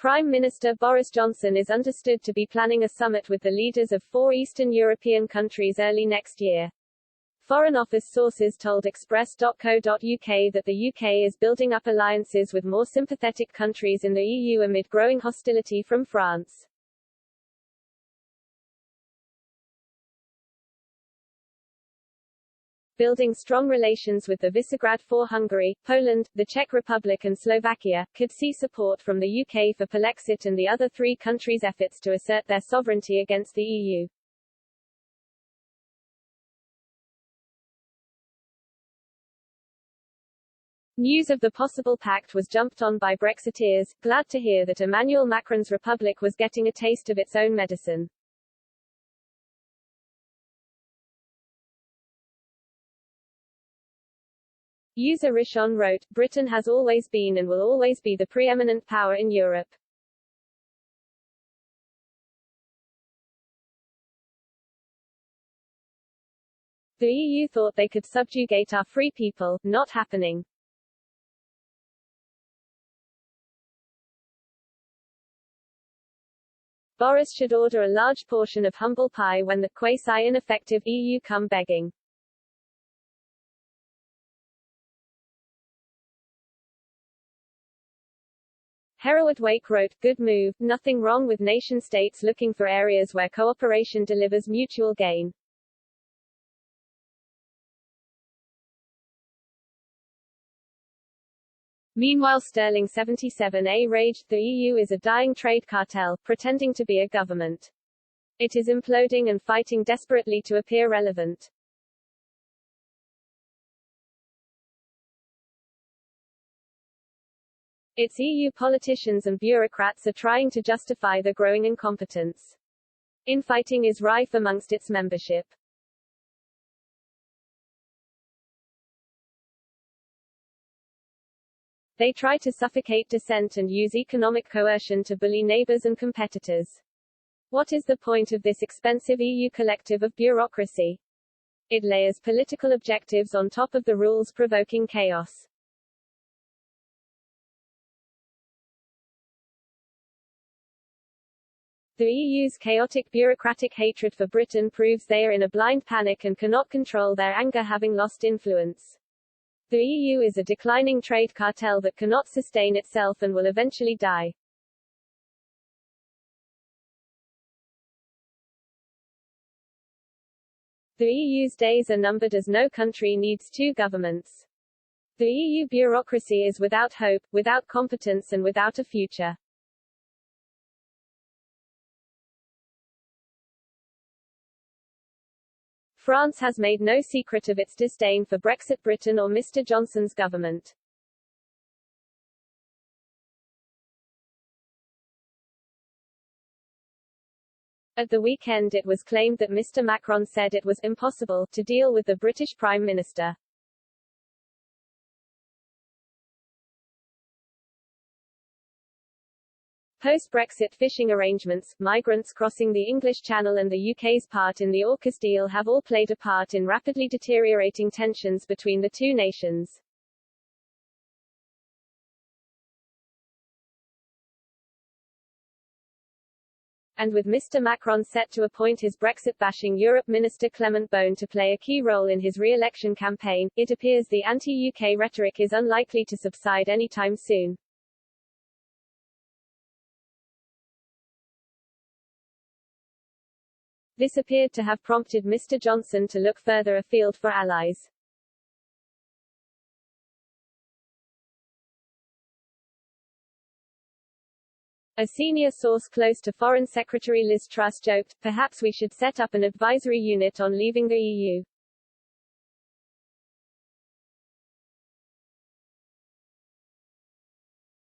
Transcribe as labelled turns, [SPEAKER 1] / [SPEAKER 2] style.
[SPEAKER 1] Prime Minister Boris Johnson is understood to be planning a summit with the leaders of 4 Eastern European countries early next year. Foreign Office sources told Express.co.uk that the UK is building up alliances with more sympathetic countries in the EU amid growing hostility from France. Building strong relations with the Visegrad 4 Hungary, Poland, the Czech Republic and Slovakia, could see support from the UK for Polexit and the other 3 countries' efforts to assert their sovereignty against the EU. News of the possible pact was jumped on by Brexiteers, glad to hear that Emmanuel Macron's republic was getting a taste of its own medicine. User Rishon wrote, Britain has always been and will always be the preeminent power in Europe. The EU thought they could subjugate our free people, not happening. Boris should order a large portion of humble pie when the quasi-ineffective EU come begging. Hereward Wake wrote, good move, nothing wrong with nation-states looking for areas where cooperation delivers mutual gain. Meanwhile Sterling 77A raged, the EU is a dying trade cartel, pretending to be a government. It is imploding and fighting desperately to appear relevant. Its EU politicians and bureaucrats are trying to justify the growing incompetence. Infighting is rife amongst its membership. They try to suffocate dissent and use economic coercion to bully neighbors and competitors. What is the point of this expensive EU collective of bureaucracy? It layers political objectives on top of the rules, provoking chaos. The EU's chaotic bureaucratic hatred for Britain proves they are in a blind panic and cannot control their anger, having lost influence. The EU is a declining trade cartel that cannot sustain itself and will eventually die. The EU's days are numbered as no country needs 2 governments. The EU bureaucracy is without hope, without competence and without a future. France has made no secret of its disdain for Brexit Britain or Mr. Johnson's government. At the weekend it was claimed that Mr. Macron said it was impossible to deal with the British Prime Minister. Post-Brexit fishing arrangements, migrants crossing the English Channel and the UK's part in the AUKUS deal have all played a part in rapidly deteriorating tensions between the 2 nations. And with Mr. Macron set to appoint his Brexit-bashing Europe Minister Clement Beaune to play a key role in his re-election campaign, it appears the anti-UK rhetoric is unlikely to subside anytime soon. This appeared to have prompted Mr. Johnson to look further afield for allies. A senior source close to Foreign Secretary Liz Truss joked, perhaps we should set up an advisory unit on leaving the EU.